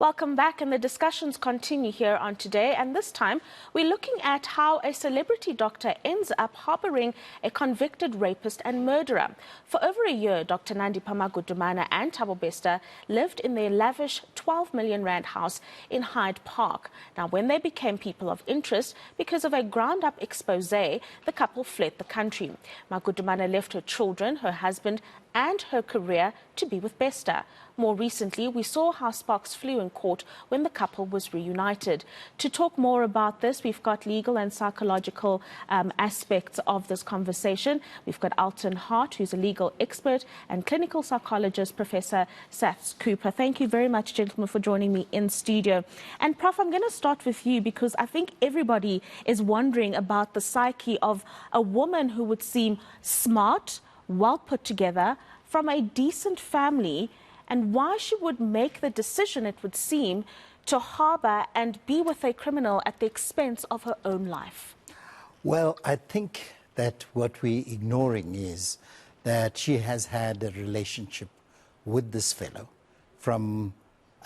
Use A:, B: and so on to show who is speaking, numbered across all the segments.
A: Welcome back, and the discussions continue here on Today, and this time we're looking at how a celebrity doctor ends up harboring a convicted rapist and murderer. For over a year, Dr Nandipha Magudumana and Thabo lived in their lavish 12 million rand house in Hyde Park. Now, when they became people of interest because of a GroundUp expose, the couple fled the country. Magudumana left her children, her husband and her career to be with Bester. More recently, we saw how sparks flew in court when the couple was reunited. To talk more about this, we've got legal and psychological aspects of this conversation. We've got Elton Hart, who's a legal expert, and clinical psychologist, Prof Sath Cooper. Thank you very much, gentlemen, for joining me in studio. And Prof, I'm going to start with you because I think everybody is wondering about the psyche of a woman who would seem smart, well put together, from a decent family, and why she would make the decision, it would seem, to harbour and be with a criminal at the expense of her own life.
B: Well, I think that what we're ignoring is that she has had a relationship with this fellow from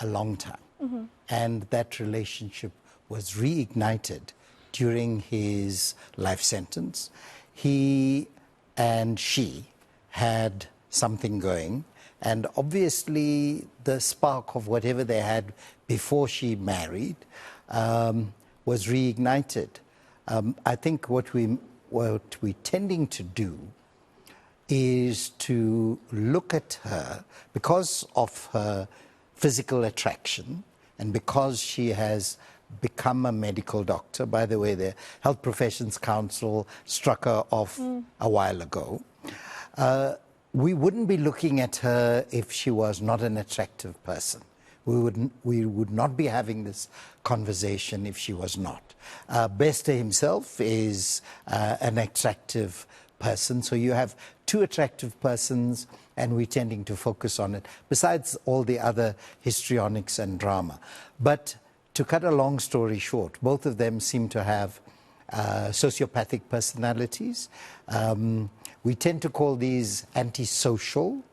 B: a long time. And that relationship was reignited during his life sentence. He and she had something going, and obviously the spark of whatever they had before she married was reignited. I think what we're tending to do is to look at her because of her physical attraction and because she has become a medical doctor. By the way, the Health Professions Council struck her off a while ago. We wouldn't be looking at her if she was not an attractive person. We would not be having this conversation if she was not. Bester himself is an attractive person, so you have two attractive persons and we're tending to focus on it, besides all the other histrionics and drama. But to cut a long story short, both of them seem to have sociopathic personalities. We tend to call these antisocial,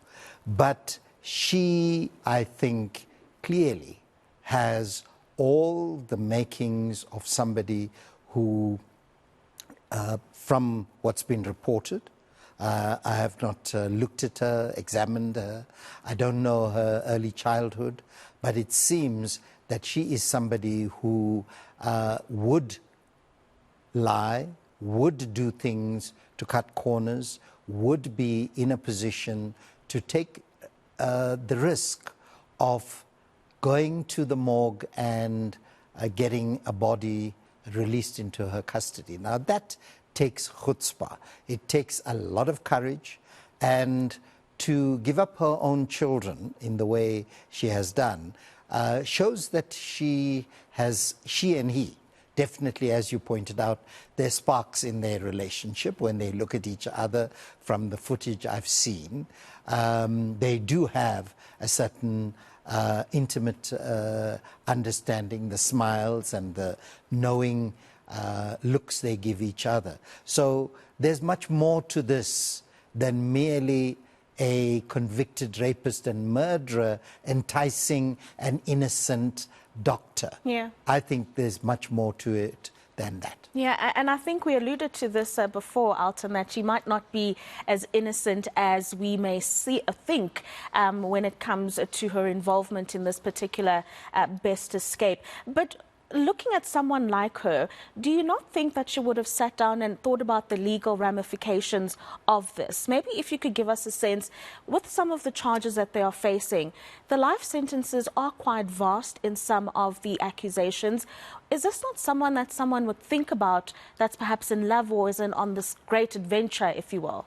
B: but she, I think, clearly has all the makings of somebody who, from what's been reported, I have not looked at her, examined her. I don't know her early childhood, but it seems that she is somebody who would lie, would do things to cut corners, would be in a position to take the risk of going to the morgue and getting a body released into her custody. Now that takes chutzpah. It takes a lot of courage, and to give up her own children in the way she has done shows that she and he, definitely, as you pointed out, there's sparks in their relationship when they look at each other. From the footage I've seen, they do have a certain intimate understanding, the smiles and the knowing looks they give each other. So there's much more to this than merely a convicted rapist and murderer enticing an innocent doctor.
A: Yeah.
B: I think there's much more to it than that.
A: Yeah, and I think we alluded to this before, Alton, that she might not be as innocent as we may think when it comes to her involvement in this particular best escape. But looking at someone like her, do you not think that she would have sat down and thought about the legal ramifications of this? Maybe if you could give us a sense, with some of the charges that they are facing, the life sentences are quite vast in some of the accusations. Is this not someone that someone would think about that's perhaps in love or is on this great adventure, if you will?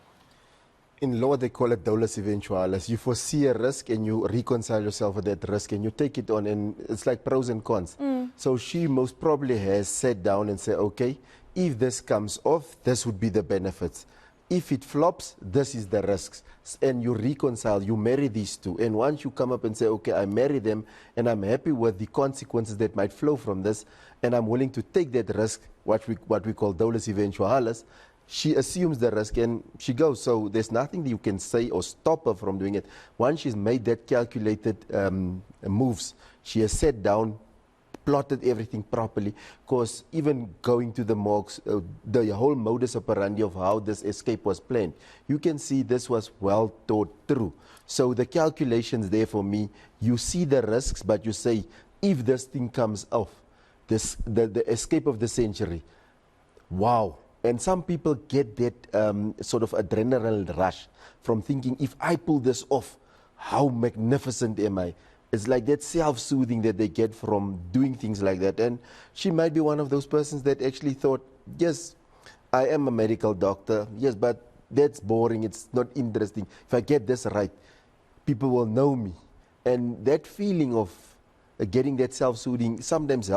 C: In law, they call it dolus eventualis. You foresee a risk and you reconcile yourself with that risk and you take it on, and it's like pros and cons. So she most probably has sat down and said, okay, if this comes off, this would be the benefits. If it flops, this is the risks. And you reconcile, you marry these two. And once you come up and say, okay, I marry them and I'm happy with the consequences that might flow from this, and I'm willing to take that risk, what we call dolus eventualis, she assumes the risk and she goes. So there's nothing that you can say or stop her from doing it. Once she's made that calculated moves, she has sat down, plotted everything properly, because even going to the morgues, the whole modus operandi of how this escape was planned, you can see this was well thought through. So the calculations there for me, you see the risks, but you say, if this thing comes off, the escape of the century, wow. And some people get that sort of adrenaline rush from thinking, if I pull this off, how magnificent am I? It's like that self-soothing that they get from doing things like that. And she might be one of those persons that actually thought, yes, I am a medical doctor, yes, but that's boring, it's not interesting. If I get this right, people will know me. And that feeling of getting that self-soothing sometimes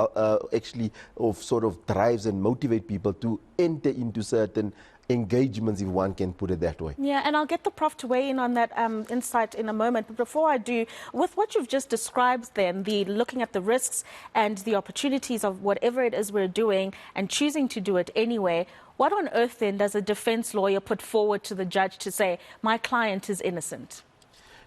C: actually of sort of drives and motivate people to enter into certain engagements, if one can put it that way.
A: Yeah, and I'll get the Prof to weigh in on that insight in a moment. But before I do, with what you've just described then, the looking at the risks and the opportunities of whatever it is we're doing and choosing to do it anyway, what on earth then does a defense lawyer put forward to the judge to say, my client is innocent?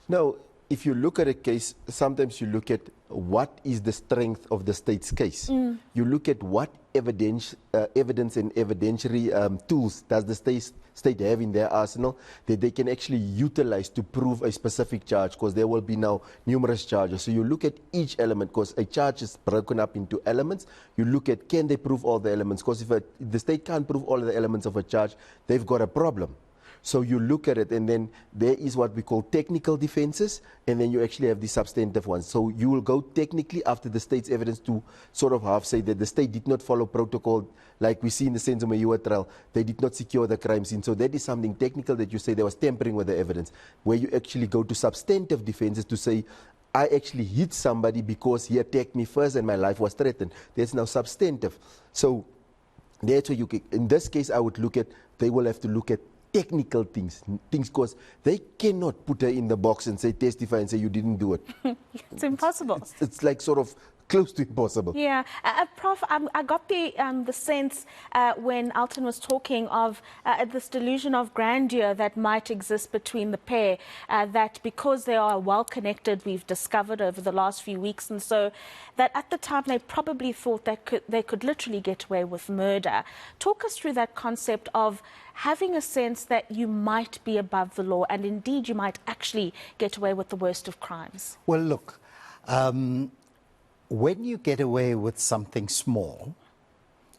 C: Now, if you look at a case, sometimes you look at what is the strength of the state's case. You look at what evidence and evidentiary tools does the state have in their arsenal that they can actually utilize to prove a specific charge, because there will be now numerous charges. So you look at each element, because a charge is broken up into elements. You look at, can they prove all the elements? Because if the state can't prove all the elements of a charge, they've got a problem. So you look at it, and then there is what we call technical defenses, and then you actually have the substantive ones. So you will go technically after the state's evidence to sort of half say that the state did not follow protocol, like we see in the sense of a trial. They did not secure the crime scene. So that is something technical that you say there was tampering with the evidence, where you actually go to substantive defenses to say, I actually hit somebody because he attacked me first and my life was threatened. That's now substantive. So that's where you, in this case, I would look at, they will have to look at technical things, because they cannot put her in the box and say, testify and say you didn't do it.
A: It's impossible.
C: It's like sort of close to impossible.
A: Yeah. Prof, I got the sense when Elton was talking of this delusion of grandeur that might exist between the pair, that because they are well connected, we've discovered over the last few weeks, and so that at the time they probably thought that they could literally get away with murder. Talk us through that concept of having a sense that you might be above the law and indeed you might actually get away with the worst of crimes.
B: Well, look, when you get away with something small,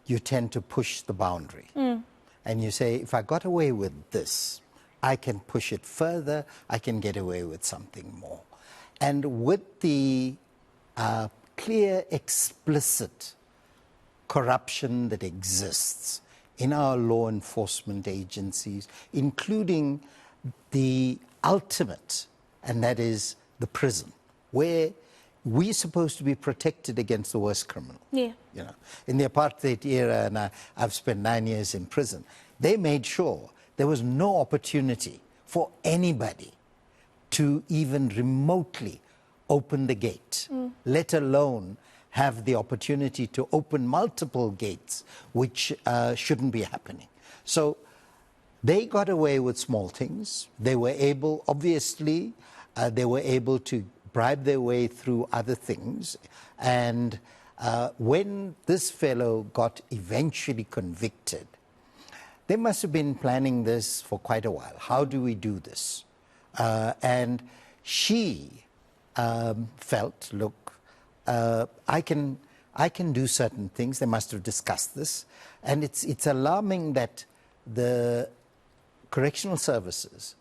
B: you tend to push the boundary. And you say, if I got away with this, I can push it further, I can get away with something more. And with the clear, explicit corruption that exists in our law enforcement agencies, including the ultimate, and that is the prison, where we're supposed to be protected against the worst criminal.
A: Yeah.
B: You know, in the apartheid era, and I've spent 9 years in prison, they made sure there was no opportunity for anybody to even remotely open the gate, let alone have the opportunity to open multiple gates, which shouldn't be happening. So they got away with small things. They were able, obviously, they were able to bribe their way through other things. And when this fellow got eventually convicted, they must have been planning this for quite a while. How do we do this? And she felt, look, I can do certain things. They must have discussed this. And it's alarming that the correctional services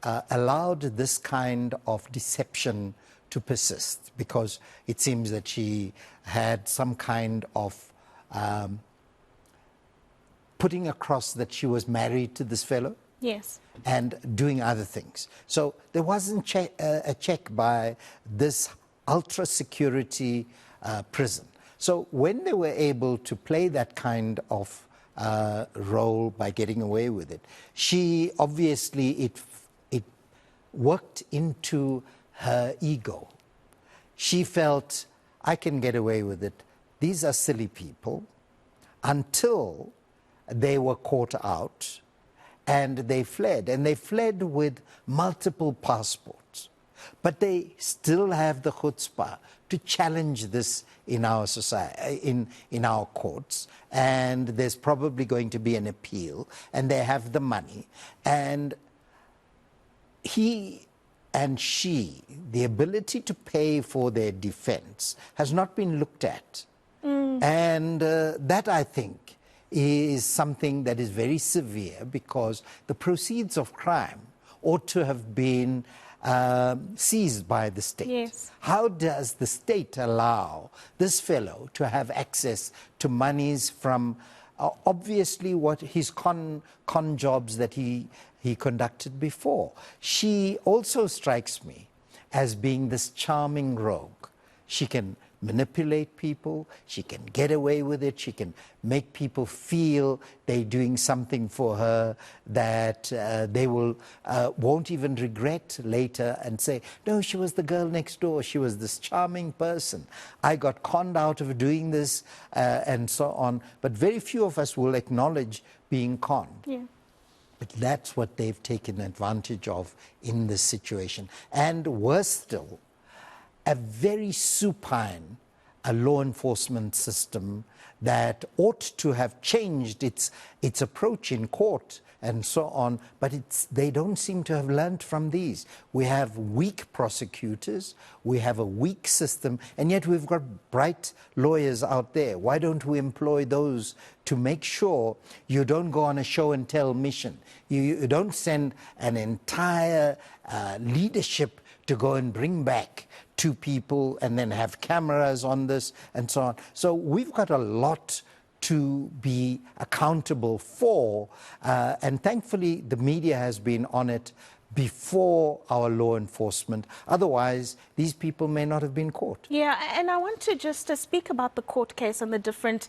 B: allowed this kind of deception to persist, because it seems that she had some kind of putting across that she was married to this fellow.
A: Yes.
B: And doing other things. So there wasn't a check by this ultra security prison. So when they were able to play that kind of role by getting away with it, she obviously, it worked into her ego. She felt, I can get away with it. These are silly people, until they were caught out and they fled. And they fled with multiple passports. But they still have the chutzpah to challenge this in our society, in our courts. And there's probably going to be an appeal. And they have the money. And he and she, the ability to pay for their defense has not been looked at. And that, I think, is something that is very severe, because the proceeds of crime ought to have been seized by the state.
A: Yes.
B: How does the state allow this fellow to have access to monies from obviously what his con jobs that he conducted before? She also strikes me as being this charming rogue. She can manipulate people, she can get away with it, she can make people feel they're doing something for her that they won't even regret later, and say, no, she was the girl next door, she was this charming person, I got conned out of doing this, and so on. But very few of us will acknowledge being conned.
A: Yeah.
B: But that's what they've taken advantage of in this situation. And worse still, a very supine law enforcement system that ought to have changed its approach in court and so on, but they don't seem to have learned from these. We have weak prosecutors, we have a weak system, and yet we've got bright lawyers out there. Why don't we employ those to make sure you don't go on a show and tell mission? You don't send an entire leadership to go and bring back two people and then have cameras on this and so on. So we've got a lot to be accountable for, and thankfully the media has been on it before our law enforcement. Otherwise, these people may not have been caught.
A: Yeah, and I want to just speak about the court case and the different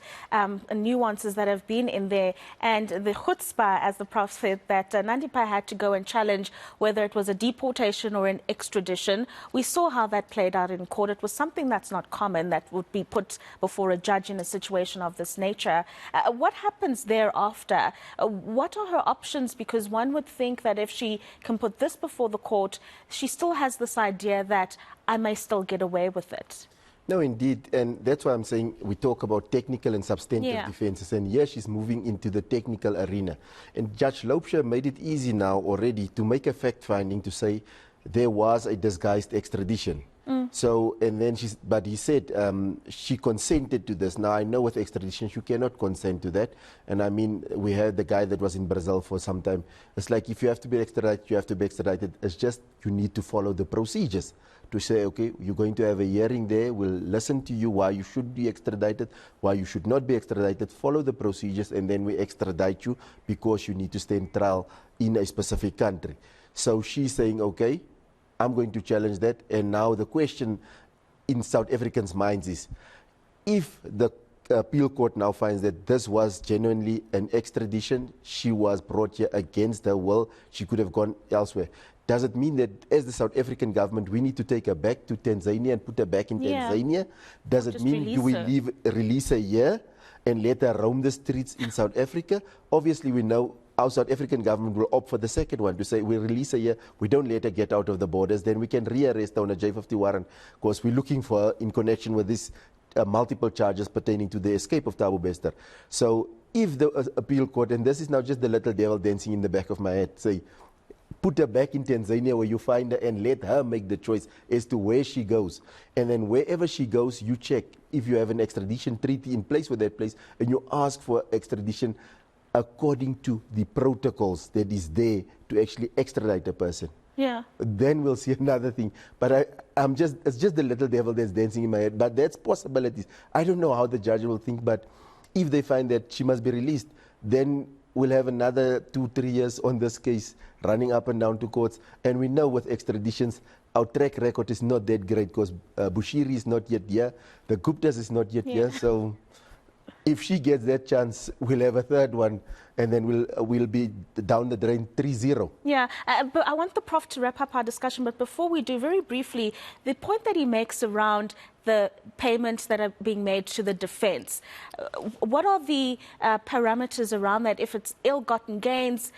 A: nuances that have been in there, and the chutzpah, as the Prof said, that Nandipha had to go and challenge whether it was a deportation or an extradition. We saw how that played out in court. It was something that's not common, that would be put before a judge in a situation of this nature. What happens thereafter? What are her options? Because one would think that if she can put this before the court, she still has this idea that I may still get away with it.
C: No, indeed, and that's why I'm saying we talk about technical and substantive defenses, and here she's moving into the technical arena. And Judge Loubser made it easy now already to make a fact-finding to say there was a disguised extradition. So, and then but he said she consented to this. Now, I know with extradition, you cannot consent to that. And I mean, we had the guy that was in Brazil for some time. It's like, if you have to be extradited, you have to be extradited. It's just, you need to follow the procedures to say, okay, you're going to have a hearing there. We'll listen to you why you should be extradited, why you should not be extradited. Follow the procedures, and then we extradite you because you need to stand trial in a specific country. So she's saying, okay, I'm going to challenge that. And now the question in South Africans' minds is, if the appeal court now finds that this was genuinely an extradition, she was brought here against her will, she could have gone elsewhere. Does it mean that as the South African government, we need to take her back to Tanzania and put her back in Tanzania? Does it mean, do we release her here and let her roam the streets in South Africa? Obviously, we know our South African government will opt for the second one, to say we release her here, we don't let her get out of the borders, then we can rearrest her on a J50 warrant, because we're looking for her in connection with this multiple charges pertaining to the escape of Thabo Bester. So if the appeal court, and this is now just the little devil dancing in the back of my head, say, put her back in Tanzania where you find her and let her make the choice as to where she goes. And then wherever she goes, you check if you have an extradition treaty in place with that place, and you ask for extradition according to the protocols that is there to actually extradite a person.
A: Yeah.
C: Then we'll see another thing. But it's just the little devil that's dancing in my head. But that's possibilities. I don't know how the judge will think, but if they find that she must be released, then we'll have another 2-3 years on this case, running up and down to courts. And we know with extraditions, our track record is not that great, because Bushiri is not yet here, the Guptas is not yet here, so if she gets that chance, we'll have a third one, and then we'll be down the drain 3-0.
A: Yeah, but I want the Prof to wrap up our discussion. But before we do, very briefly, the point that he makes around the payments that are being made to the defense. What are the parameters around that? If it's ill-gotten gains,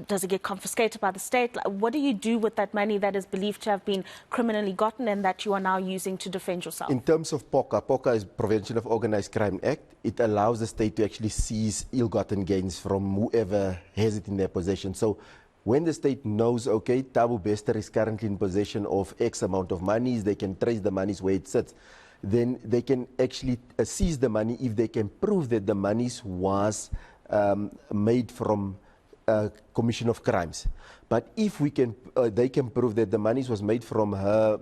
A: does it get confiscated by the state? What do you do with that money that is believed to have been criminally gotten and that you are now using to defend yourself?
C: In terms of POCA is Prevention of Organized Crime Act. It allows the state to actually seize ill-gotten gains from whoever has it in their possession. So when the state knows, okay, Thabo Bester is currently in possession of X amount of monies, they can trace the monies where it sits, then they can actually seize the money if they can prove that the monies was made from commission of crimes. But if we can, they can prove that the monies was made from her,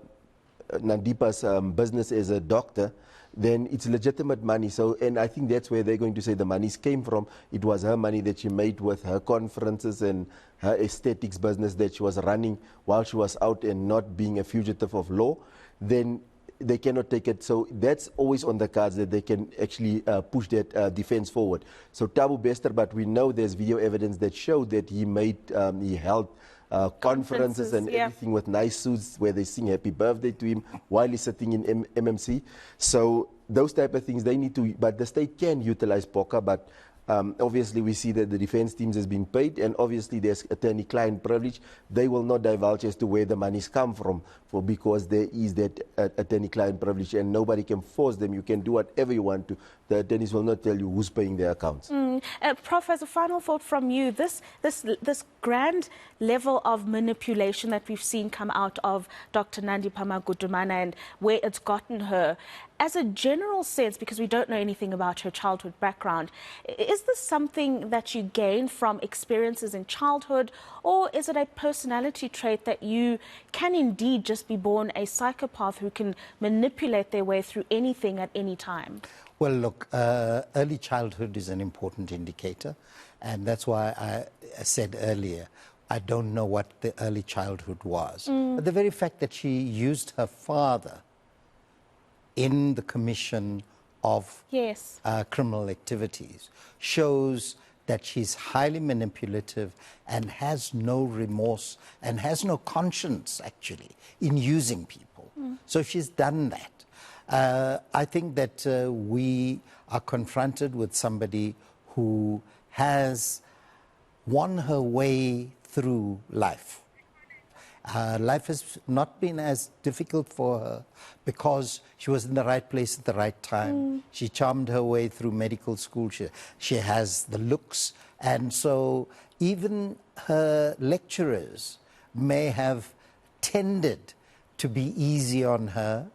C: Nandipha's business as a doctor, then it's legitimate money. So, and I think that's where they're going to say the monies came from. It was her money that she made with her conferences and her aesthetics business that she was running while she was out and not being a fugitive of law. Then they cannot take it. So that's always on the cards that they can actually push that defense forward. So Thabo Bester, but we know there's video evidence that showed that he made, he held conferences and everything with nice suits where they sing happy birthday to him while he's sitting in MMC. So those type of things, they need to, but the state can utilize POCA, but obviously we see that the defense teams has been paid, and obviously there's attorney-client privilege. They will not divulge as to where the monies come from, because there is that attorney-client privilege, and nobody can force them. You can do whatever you want to. The attorneys will not tell you who's paying their accounts.
A: Prof, as a final thought from you, this grand level of manipulation that we've seen come out of Dr. Nandipha Magudumana and where it's gotten her, as a general sense, because we don't know anything about her childhood background, is this something that you gain from experiences in childhood, or is it a personality trait that you can indeed just be born a psychopath who can manipulate their way through anything at any time?
B: Well, look, early childhood is an important indicator, and that's why I said earlier, I don't know what the early childhood was. But the very fact that she used her father in the commission of criminal activities shows that she's highly manipulative and has no remorse and has no conscience, actually, in using people. So she's done that. I think that we are confronted with somebody who has won her way through life. Life has not been as difficult for her because she was in the right place at the right time. She charmed her way through medical school. She has the looks. And so even her lecturers may have tended to be easy on her.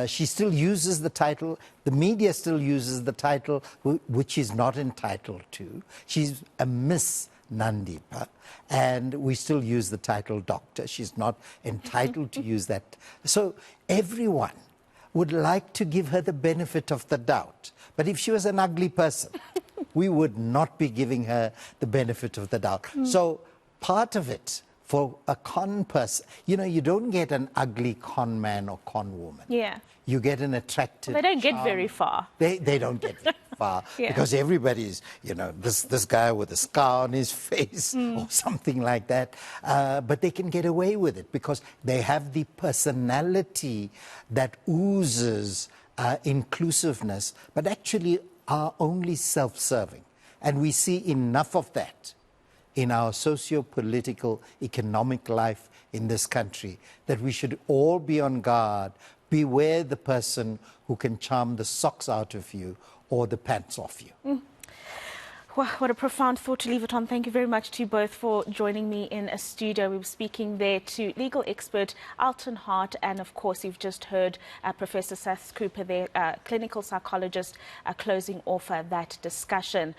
B: She still uses the title, the media still uses the title, which she's not entitled to. She's a Miss Nandipha, and we still use the title doctor. She's not entitled to use that. So everyone would like to give her the benefit of the doubt. But if she was an ugly person, we would not be giving her the benefit of the doubt. So part of it, for a con person, you know, you don't get an ugly con man or con woman.
A: Yeah.
B: You get an attractive,
A: well, they don't get very far.
B: They don't get very far because everybody's, you know, this guy with a scar on his face or something like that. But they can get away with it because they have the personality that oozes inclusiveness, but actually are only self-serving. And we see enough of that in our socio-political, economic life in this country, that we should all be on guard. Beware the person who can charm the socks out of you or the pants off you.
A: Wow, what a profound thought to leave it on. Thank you very much to you both for joining me in a studio. We were speaking there to legal expert Elton Hart, and of course you've just heard Professor Sath Cooper, their clinical psychologist, closing off that discussion.